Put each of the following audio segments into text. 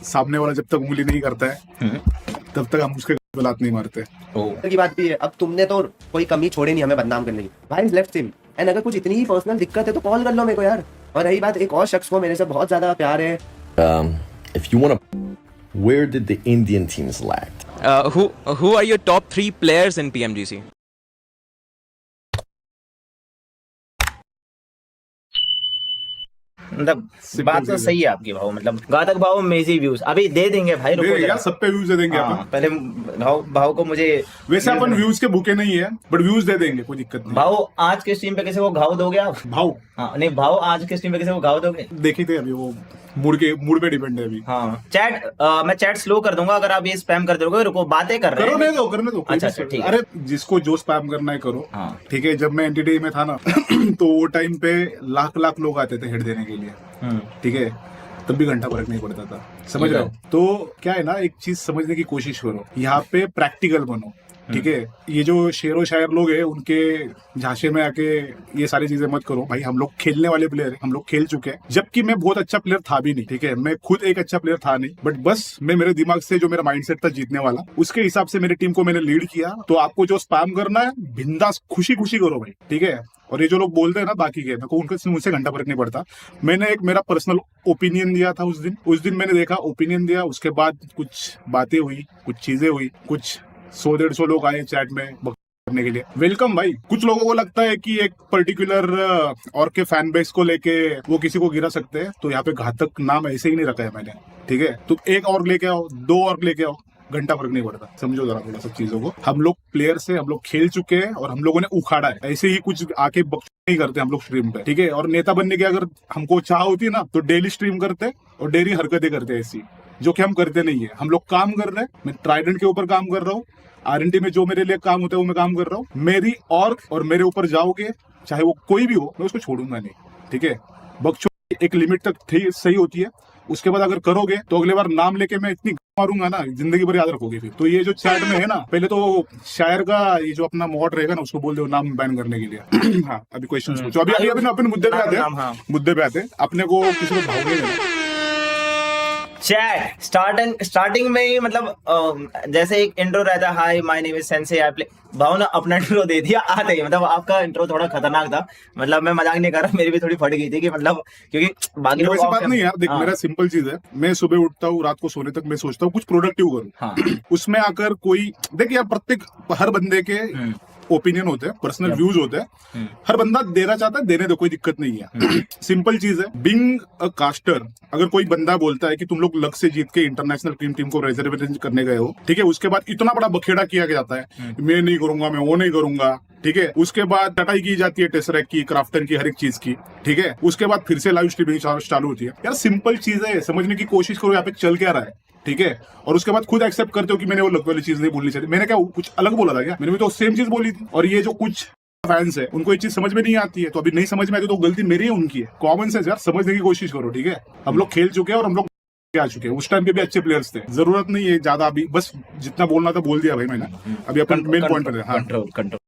सामने वाला जब तक उंगली नहीं करता है तब तक हम उसके लात नहीं मारते। की बात भी है, अब तुमने तो कोई कमी छोड़ी नहीं हमें बदनाम करने की। भाई लेफ्ट हिम एंड अगर कुछ इतनी ही पर्सनल दिक्कत है तो कॉल कर लो मेरे को यार। और रही बात, एक और शख्स को मेरे से बहुत ज्यादा प्यार है। If you want to, where did the Indian teams lack? Who are your top 3 players in PMGC? मतलब बात तो सही है आपकी भाव, मतलब घातक भाव मेजी व्यूज अभी दे देंगे भाई, रुको जरा। सब पे व्यूज दे देंगे हाँ, अपन। पहले भाव को मुझे वैसे अपन व्यूज के भूखे नहीं है, बट व्यूज दे देंगे, कोई दिक्कत नहीं। भाव आज के स्ट्रीम पे किसी को घाव दोगे आप? भाव हाँ नहीं, भाव आज के स्ट्रीम पे किसी को घाव दोगे? देखी थे अभी, वो मूड पे डिपेंड है अभी। हाँ चैट, मैं चैट स्लो कर दूंगा अगर आप ये स्पैम कर दोगे। रुको, बातें कर रहे हैं, करने दो। अच्छा ठीक है। अरे जिसको जो स्पैम करना है करो। हाँ ठीक है, जब मैं एनटीटी में था ना तो वो टाइम पे लाख लोग आते थे हेड देने के लिए। ठीक है, तब भी घंटा फर्क नहीं पड़ता था, समझ रहे हो? तो क्या है ना, एक चीज समझने की कोशिश करो, यहाँ पे प्रैक्टिकल बनो। ठीक है, ये जो शेरो शायर लोग हैं उनके झांसे में आके ये सारी चीजें मत करो भाई। हम लोग खेलने वाले प्लेयर हैं, हम लोग खेल चुके हैं, जबकि मैं बहुत अच्छा प्लेयर था भी नहीं। ठीक है, मैं खुद एक अच्छा प्लेयर था नहीं, बट बस मैं मेरे दिमाग से जो मेरा माइंडसेट था जीतने वाला, उसके हिसाब से मेरी टीम को मैंने लीड किया। तो आपको जो स्पैम करना है बिंदास खुशी खुशी करो भाई। ठीक है, और ये जो लोग बोलते हैं ना बाकी के, मेरे को उनके मुझसे घंटा फर्क नहीं पड़ता। मैंने एक मेरा पर्सनल ओपिनियन दिया था उस दिन मैंने देखा, ओपिनियन दिया, उसके बाद कुछ बातें हुई, कुछ चीजें हुई, कुछ 100-150 लोग आए चैट में करने के लिए। वेलकम भाई। कुछ लोगों को लगता है कि एक पर्टिकुलर और के फैन बेस को लेके वो किसी को गिरा सकते हैं, तो यहाँ पे घातक नाम ऐसे ही नहीं रखा है मैंने। ठीक है, तो एक और लेके आओ, 2 और लेके आओ, घंटा फर्क नहीं पड़ता। समझो जरा थोड़ा सब चीजों को। हम लोग प्लेयर से, हम लोग खेल चुके हैं और हम लोगों ने उखाड़ा है। ऐसे ही कुछ आके नहीं करते हम लोग स्ट्रीम पे। ठीक है, और नेता बनने की अगर हमको चाह होती ना तो डेली स्ट्रीम करते और डेली हरकतें करते ऐसी, जो कि हम करते नहीं है। हम लोग काम कर रहे हैं, मैं ट्राइडेंट के ऊपर काम कर रहा हूँ, आरएनटी में जो मेरे लिए काम होता है वो मैं काम कर रहा हूँ। मेरी और मेरे ऊपर जाओगे, चाहे वो कोई भी हो, मैं उसको छोड़ूंगा नहीं। ठीक है, बकचोद एक लिमिट तक सही होती है, उसके बाद अगर करोगे तो अगले बार नाम लेके मैं इतनी मारूंगा ना, जिंदगी भर याद रखोगे फिर। तो ये जो चैट में है ना, पहले तो शायर का ये जो अपना मॉड रहेगा ना, उसको बोल दो नाम बैन करने के लिए। हाँ, अभी क्वेश्चन पूछो। अभी अपने मुद्दे पे आते हैं, मुद्दे पे आते हैं। अपने को किसी को भाव नहीं देना। चैट स्टार्टिंग में ही मतलब जैसे एक इंट्रो रहता है, hi my name is Sensei I play, भाव ने अपना इंट्रो दे दिया आते ही। मतलब आपका इंट्रो थोड़ा खतरनाक था, मतलब मैं मजाक नहीं कर रहा, मेरी भी थोड़ी फट गई थी कि मतलब, क्योंकि बाकी लोग बात नहीं यार। देख, मेरा सिंपल चीज है, मैं सुबह उठता हूँ, रात को सोने तक मैं सोचता हूँ कुछ प्रोडक्टिव करूँ। हाँ। उसमें आकर कोई देख यार, प्रत्येक हर बंदे के ओपिनियन होते हैं, पर्सनल व्यूज होते हैं, हर बंदा देना चाहता है, देने दो, कोई दिक्कत नहीं है। सिंपल चीज है, बीइंग अ कास्टर, अगर कोई बंदा बोलता है कि तुम लोग लक से जीत के इंटरनेशनल टीम को रिप्रेजेंट करने गए हो, ठीक है, उसके बाद इतना बड़ा बखेड़ा किया जाता है, मैं नहीं करूंगा, मैं वो नहीं करूंगा। ठीक है, उसके बाद टटाई की जाती है टेसरैक की, क्राफ्टन की, हर एक चीज की। ठीक है, उसके बाद फिर से लाइव स्ट्रीमिंग चालू होती है। यार सिंपल चीज है, समझने की कोशिश करो यहाँ पे चल क्या रहा है। ठीक है, और उसके बाद खुद एक्सेप्ट करते हो कि मैंने वो लक वाली चीज नहीं बोलनी चाहिए। मैंने क्या कुछ अलग बोला था क्या? मैंने भी तो सेम चीज बोली थी। और ये जो कुछ फैंस है उनको ये चीज समझ में नहीं आती है, तो अभी नहीं समझ में आती तो गलती मेरी है, उनकी है। कॉमन सेंस यार, समझने की कोशिश करो। ठीक है, हम लोग खेल चुके हैं और हम लोग आ चुके हैं, उस टाइम पे भी अच्छे प्लेयर्स थे, जरूरत नहीं है ज्यादा। अभी बस जितना बोलना था बोल दिया भाई मैंने। अभी अपन मेन पॉइंट पे। हाँ, कंट्रोल।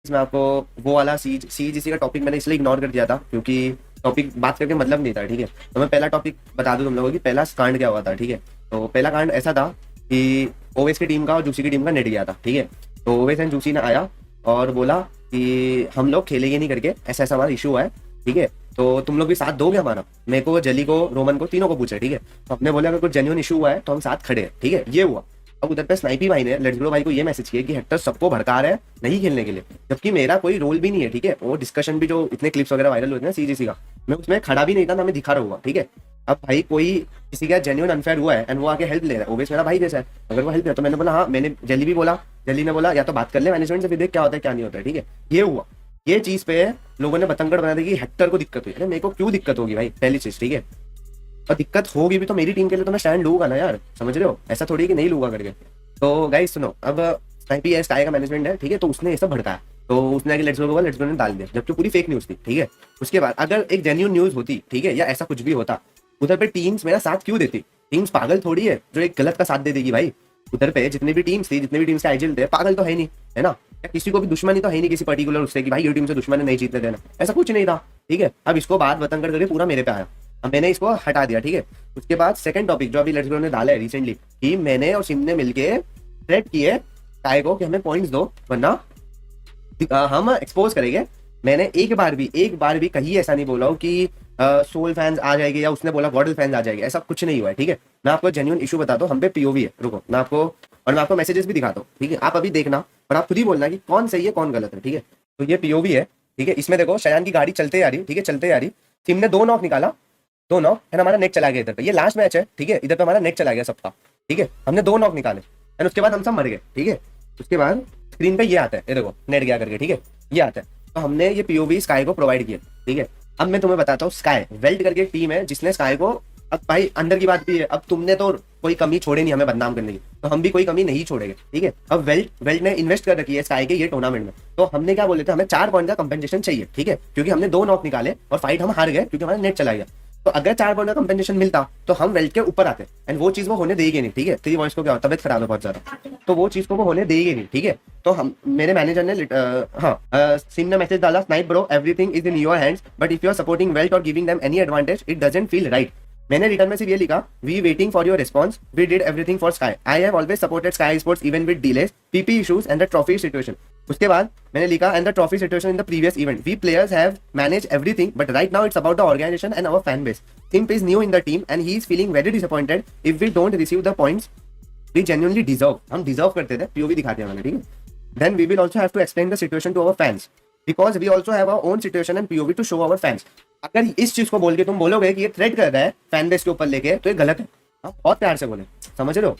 मैं आपको वो वाला सीजीसी का टॉपिक मैंने इसलिए इग्नोर कर दिया था क्योंकि टॉपिक बात करके मतलब नहीं था। ठीक है, तो मैं पहला टॉपिक बता दूं तुम लोगों की, पहला कांड क्या हुआ था। ठीक है, तो पहला कांड ऐसा था कि ओवेस की टीम का और जूसी की टीम का नेट गया था। ठीक है, तो ओवेस एंड जूसी ने आया और बोला कि हम लोग खेलेंगे नहीं करके, ऐसा ऐसा हमारा इशू है। ठीक है, तो तुम लोग भी साथ दोगे हमारा? मेरे को, जली को, रोमन को, तीनों को पूछा। ठीक है, तो हमने बोला अगर कोई जेन्युइन इशू हुआ है तो हम साथ खड़े हैं। ठीक है, ये हुआ। अब उधर पे स्नाइपी भाई ने लेट्स ग्रो भाई को ये मैसेज किया कि हेक्टर सबको भड़का रहा है नहीं खेलने के लिए, जबकि मेरा कोई रोल भी नहीं है। ठीक है, वो डिस्कशन भी जो इतने क्लिप्स वगैरह वायरल होते हैं सीजीसी का, मैं उसमें खड़ा भी नहीं था ना, मैं दिखा रहा हुआ। ठीक है, अब भाई कोई किसी का जेन्युइन अनफेयर हुआ है एंड वो आके हेल्प ले रहा है, ओवेस मेरा भाई जैसा है, अगर वो हेल्प ले, तो मैंने बोला हाँ, मैंने जली भी बोला, जली ने बोला या तो बात कर ले मैनेजमेंट से, फिर देख क्या होता है क्या नहीं होता है। ठीक है, ये हुआ। ये चीज पे लोगों ने बतंगड़ बना दी कि हेक्टर को दिक्कत हुई। अरे मेरे को क्यों दिक्कत होगी भाई, पहली चीज। ठीक है, और दिक्कत होगी भी तो मेरी टीम के लिए तो मैं स्टैंड लूंगा ना यार, समझ रहे हो? ऐसा थोड़ी कि नहीं लूंगा करके। तो गाइस सुनो, अब स्नाइपी है, स्काई का मैनेजमेंट है। ठीक है, तो उसने ये सब भड़काया, तो उसने आगे लेट्स गो ने डाल दिया, जबकि पूरी फेक न्यूज थी। ठीक है, उसके बाद अगर एक जेन्युइन न्यूज होती, ठीक है, या ऐसा कुछ भी होता, उधर पे टीम्स मेरा साथ क्यों देती? टीम्स पागल थोड़ी है जो एक गलत का साथ दे देगी भाई। उधर पे जितने भी टीम्स थी, जितने भी टीम्स के आईजीएल थे, पागल तो है नहीं, है ना? या किसी को भी दुश्मनी तो है नहीं किसी पर्टिकुलर उससे कि भाई ये टीम से दुश्मन नहीं जीतने देना, ऐसा कुछ नहीं था। ठीक है, अब इसको बात बतंगड़ करके पूरा मेरे पे आया। अब मैंने इसको हटा दिया, ठीक है। उसके बाद सेकंड टॉपिक जो अभी लेट्स गो ने डाला है रिसेंटली, कि मैंने और सिम ने मिलके थ्रेट किए काय को कि हमें पॉइंट्स दो वरना हम एक्सपोज करेंगे। मैंने एक बार भी कहीं ऐसा नहीं बोला हूँ कि सोल फैंस आ जाएंगे या उसने बोला गॉडल फैंस आ जाएंगे, ऐसा कुछ नहीं हुआ है, ठीक है। मैं आपको जेन्युइन इशू बताता हूँ, हम पे पीओवी है, रुको मैं आपको मैसेजेस भी दिखाता हूँ, ठीक है। आप अभी देखना और आप खुद ही बोलना कि कौन सही है कौन गलत है, ठीक है। तो ये पीओवी है, ठीक है। इसमें देखो शयान की गाड़ी चलते आ रही, ठीक है, चलते आ रही। सिम ने 2 नॉक निकाला, 2 नॉक एंड हमारा नेट चला गया इधर पे। ये लास्ट मैच है, ठीक है, इधर पे हमारा नेट चला गया सबका, ठीक है। हमने 2 नॉक निकाले एंड उसके बाद हम सब मर गए, ठीक है। उसके बाद स्क्रीन पे ये आता है, ये देखो नेट गया करके, ठीक है, ये आता है। तो हमने ये पीओवी स्काई को प्रोवाइड किया, ठीक है। अब मैं तुम्हें बताता हूँ, स्काई वेल्ट करके एक टीम है जिसने स्काई को, अब भाई अंदर की बात भी है, अब तुमने तो कोई कमी छोड़े नहीं हमें बदनाम करने की, तो हम भी कोई कमी नहीं छोड़ेंगे, ठीक है। अब वेल्ट ने इन्वेस्ट कर रखी है स्काई के ये टूर्नामेंट में, तो हमने क्या बोले थे, हमें 4 पॉइंट का कंपेंसेशन चाहिए, ठीक है, क्योंकि हमने 2 नॉक निकाले और फाइट हम हार गए क्योंकि हमारा नेट चला गया। तो अगर 4 पॉइंट का कंपेंसेशन मिलता तो हम वेल्ट के ऊपर आते एंड वो चीज वो होने देगी नहीं, ठीक है। तेरी वॉइस को क्या तबियत खराब है बहुत ज्यादा, तो वो चीज को वो होने देगी नहीं, ठीक है। तो हम मेरे मैनेजर ने सिम ने मैसेज डाला, snipe bro everything is in your hands but if you are supporting welt और giving them any advantage it doesn't feel right. मैंने रिटर्न में सिर्फ ये लिखा, we waiting for your response, we did everything for Sky, I have always supported Sky Sports even with delays, PP issues and the trophy situation. उसके बाद मैंने लिखा, and the trophy situation in the previous event, we players have manage everything but right now it's about the organization and our fan base. Simp is new in the team and he is feeling very disappointed if we don't receive the points we genuinely deserve. हम deserve करते थे, POV दिखा दिया मैंने, ठीक है। Then we will also have to explain the situation to our fans because we also have our own situation and POV to show our fans. अगर इस चीज को बोल के तुम बोलोगे कि ये थ्रेट कर रहा है फैन बेस के ऊपर लेके, तो ये गलत है। आप बहुत प्यार से बोले, समझ रहे हो,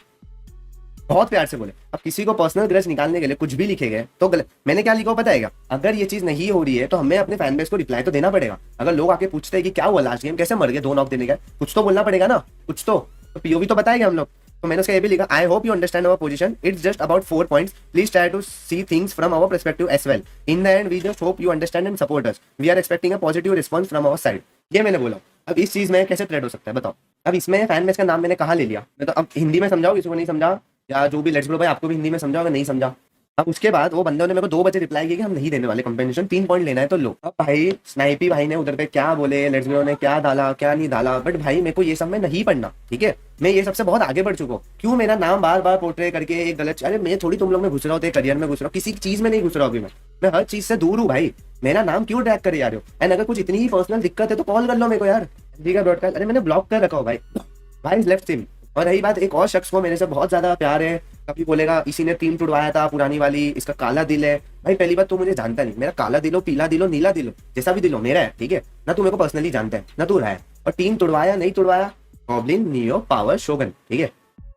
बहुत प्यार से बोले। अब किसी को पर्सनल ग्रज निकालने के लिए कुछ भी लिखे गए तो गलत। मैंने क्या लिखा पता है क्या, अगर ये चीज नहीं हो रही है तो हमें अपने फैन बेस को रिप्लाई तो देना पड़ेगा। अगर लोग आके पूछते हैं कि क्या हुआ लास्ट गेम, कैसे मर गए 2 नॉक देने का, कुछ तो बोलना पड़ेगा ना, कुछ तो पीओवी तो बताएगा हम लोग। तो मैंने उसका ये भी लिखा, I hope you understand our position, it's just about 4 points, please try to see things from our perspective as well, in the end we just hope you understand and support us, we are expecting a positive response from our side. ये मैंने बोला। अब इस चीज में कैसे threat हो सकता है बताओ। अब इसमें फैन बेस का नाम मैंने कहाँ ले लिया, मैं तो अब हिंदी में समझाओ, किसी को नहीं समझा, या जो भी लेट्स ब्रो भाई आपको भी हिंदी में समझा होगा, नहीं समझा। अब उसके बाद वो बंदों ने मेरे को 2 बजे रिप्लाई किया कि हम नहीं देने वाले कंपेंसेशन, 3 पॉइंट लेना है तो लो। अब भाई स्नाइपी भाई ने उधर पे क्या बोले, लेट्स ब्रो ने क्या डाला क्या नहीं डाला, बट भाई मेरे को ये सब में नहीं पढ़ना, ठीक है। मैं ये सबसे बहुत आगे बढ़ चुका हूँ। क्यों मेरा नाम बार बार पोर्ट्रे करके एक गलत, अरे मैं थोड़ी तुम लोग में घुस रहा हूँ, करियर में घुस रहा हूँ, किसी चीज में नहीं घुस रहा हूँ अभी मैं हर चीज से दूर हूँ भाई। मेरा नाम क्यों ड्रैग करे जा रहे हो, एंड अगर कुछ इतनी ही पर्सनल दिक्कत है तो कॉल कर लो मेरे को यार, ठीक है ब्रॉडकास्ट। अरे मैंने ब्लॉक कर रखा हो भाई लेफ्ट सिम। और रही बात, एक और शख्स को मेरे से बहुत ज्यादा प्यार है, कभी बोलेगा इसी ने टीम टुड़वाया था पुरानी वाली, इसका काला दिल है। भाई पहली बात, तू मुझे जानता नहीं, मेरा काला दिल हो, पीला दिल हो, नीला दिल हो, जैसा भी दिल हो मेरा है, ठीक है ना। तू मेरे को पर्सनली जानता है ना, तू रहा है। और टीम तुड़वाया नहीं तुड़वाया, गॉब्लिन, नियो, पावर, शोगन, ठीक है।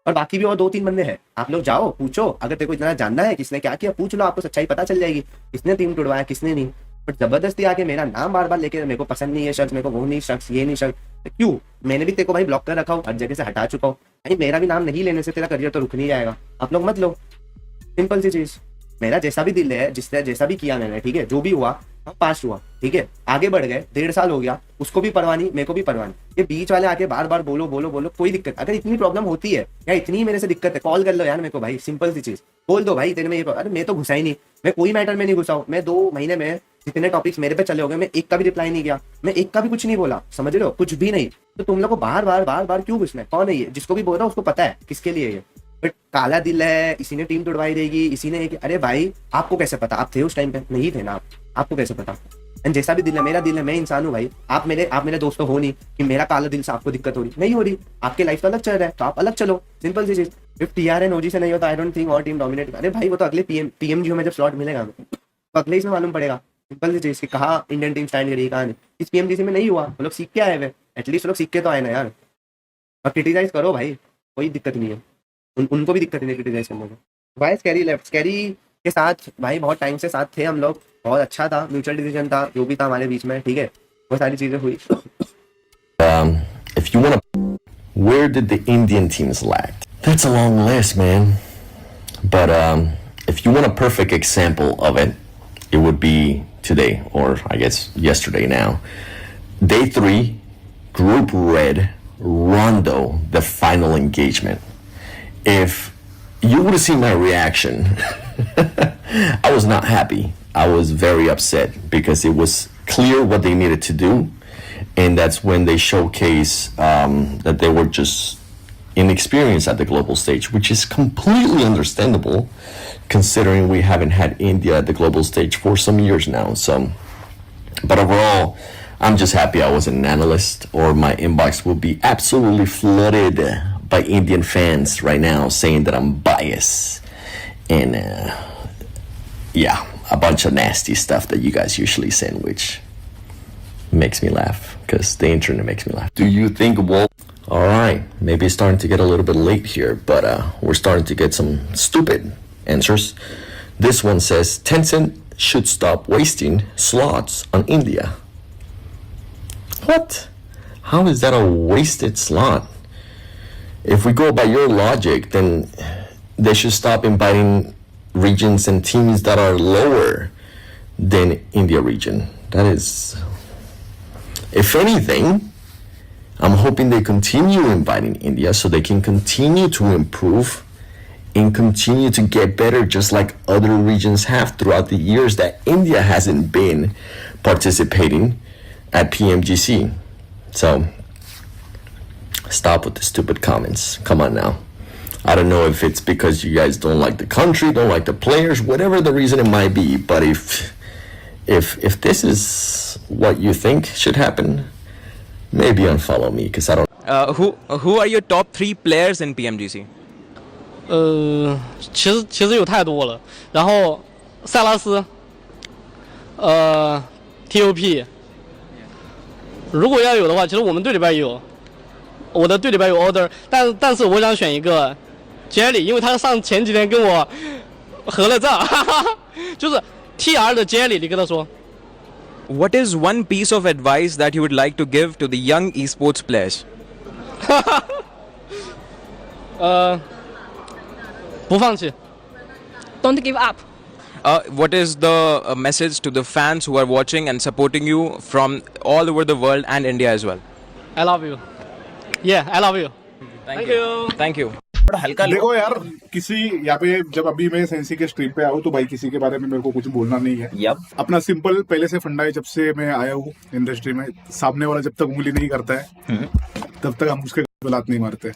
और बाकी भी और 2-3 बंदे हैं, आप लोग जाओ पूछो, अगर तेरे को इतना जानना है किसने क्या किया पूछ लो, आपको सच्चाई पता चल जाएगी, किसने टीम तुड़वाया किसने नहीं। बट जबरदस्ती आके मेरा नाम बार बार लेके, मेरे को पसंद नहीं है शख्स, मेरे को वो नहीं शख्स, ये नहीं शख्स, तो क्यों? मैंने भी तेरे को भाई ब्लॉक कर रखा हूँ, हर जगह से हटा चुका हूँ भाई। मेरा भी नाम नहीं लेने से तेरा करियर तो रुक नहीं जाएगा, आप लोग मत लो, सिंपल सी चीज। मेरा जैसा भी दिल है, जिसने जैसा भी किया मैंने, ठीक है, जो भी हुआ हम पास हुआ, ठीक है, आगे बढ़ गए, 1.5 साल हो गया, उसको भी परवाह नहीं, मेरे को भी परवाह नहीं। ये बीच वाले आके बार बार बोलो बोलो बोलो, कोई दिक्कत, अगर इतनी प्रॉब्लम होती है या इतनी मेरे से दिक्कत है, कॉल कर लो यार मेरे को भाई, सिंपल सी चीज बोल दो भाई तेरे में ये। अरे मैं तो घुसा ही नहीं, मैं कोई मैटर में नहीं घुसा हूँ। मैं 2 महीने में जितने टॉपिक्स मेरे पे चले हो गए, मैं एक का भी रिप्लाई नहीं किया, मैं एक का भी कुछ नहीं बोला, समझ रहे हो, कुछ भी नहीं। तो तुम लोग को बार बार क्यों घुसना है? कौन है ये? जिसको भी बोल रहा हूँ उसको पता है किसके लिए ये। बट काला दिल है, इसी ने टीम तोड़वाई देगी, इसी ने, अरे भाई आपको कैसे पता? आप थे उस टाइम पे? नहीं थे ना, आपको कैसे पता? एंड जैसा भी दिल है, मेरा दिल है, मैं इंसान हूँ भाई। आप मेरे दोस्त तो हो नहीं कि मेरा काला दिल से आपको दिक्कत हो रही, नहीं हो रही। आपके लाइफ तो अलग चल रहा है तो आप अलग चलो, सिंपल सी चीज। इफ TRN OG से नहीं होता, आई डोंट थिंक और टीम डोमिनेट। अरे भाई वो तो अगले PMGO में जब स्लॉट मिलेगा तो अगले इसमें मालूम पड़ेगा, सिंपल सी चीज, कि कहाँ इंडियन टीम स्टैंड करेगी कहाँ नहीं। इस PMGC में नहीं हुआ, वो लोग सीख के आए हुए, एटलीस्ट लोग सीख के तो आए ना यार। अब क्रिटिसाइज करो भाई, कोई दिक्कत नहीं है, उनको भी दिक्कत नहीं है क्रिटिसाइज करने में। भाई स्कैरी के साथ भाई बहुत टाइम से साथ थे हम लोग, बहुत अच्छा था, म्यूचुअल डिसीजन था, जो भी था हमारे बीच में, ठीक है, वो सारी चीजें हुई। If you want to, where did the Indian teams lack? That's a long list, man. But if you want a perfect example of it, it would be today, or I guess yesterday now. Day 3, Group Red, Rondo, the final engagement. If you would have seen my reaction, I was not happy. I was very upset because it was clear what they needed to do. and that's when they showcase that they were just inexperienced at the global stage, which is completely understandable considering we haven't had India at the global stage for some years now. So, but overall, I'm just happy I wasn't an analyst, or my inbox will be absolutely flooded by Indian fans right now saying that I'm biased and yeah, a bunch of nasty stuff that you guys usually send, which makes me laugh because the internet makes me laugh. Do you think Wolf? All right, maybe it's starting to get a little bit late here, but we're starting to get some stupid answers. This one says Tencent should stop wasting slots on India. What? How is that a wasted slot? If we go by your logic, then they should stop inviting regions and teams that are lower than India region. That is, if anything, I'm hoping they continue inviting India so they can continue to improve and continue to get better, just like other regions have throughout the years that India hasn't been participating at PMGC. So stop with the stupid comments. Come on now. I don't know if it's because you guys don't like the country, don't like the players, whatever the reason it might be, but if this is what you think should happen, maybe unfollow me, because I don't. Who are your top 3 players in PMGC? 其实有太多了，然后塞拉斯，TOP， 如果要有的话，其实我们队里边也有，我的队里边有 Order， 但是我想选一个 Jelly， 因为他前几天跟我合了照，哈哈，就是 TR 的 Jelly， 你跟他说。What is one piece of advice that you would like to give to the young esports players? 不放弃。Don't give up. What is the message to the fans who are watching and supporting you from all over the world and India as well? I love you. Yeah, I love you. Thank you. Thank you. थोड़ा हल्का लो। देखो यार, किसी यहाँ पे जब अभी मैं सेंसी के स्ट्रीम पे आऊँ तो भाई किसी के बारे में मेरे को कुछ बोलना नहीं है। यप। अपना सिंपल पहले से फंडा है, जब से मैं आया हूँ इंडस्ट्री में, सामने वाला जब तक उंगली नहीं करता है तब तक हम उसके गलत नहीं मारते।